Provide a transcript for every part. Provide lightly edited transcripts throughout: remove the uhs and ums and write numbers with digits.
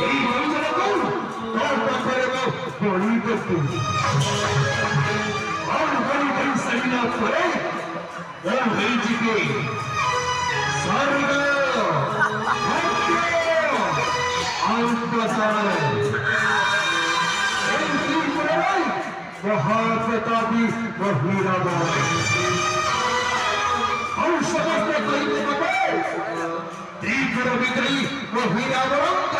এই মঞ্চটাকে তোর পাখরে বলি করতে और बड़ी बड़ी सैना करे वो नहीं जीते स्वर्ग महाप्रतापी वहीराबाद और समस्त कहीं त्रिपुर विक्रयी वहीराबाद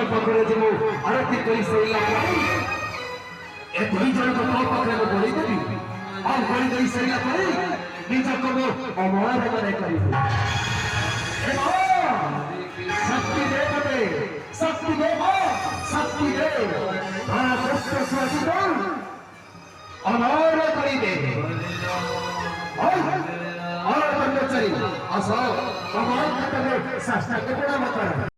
आरती करी सैला ए दुई जन को तो पकड़े को बोली देबी और बोली देई सैला करे निज को अमर करे करी ए शक्ति दे बटे शक्ति दे शक्ति दे हां कृष्ण स्वाति बोल अमर करी दे और कर्मचारी असो अमर करे शास्त्र के बड़ा मत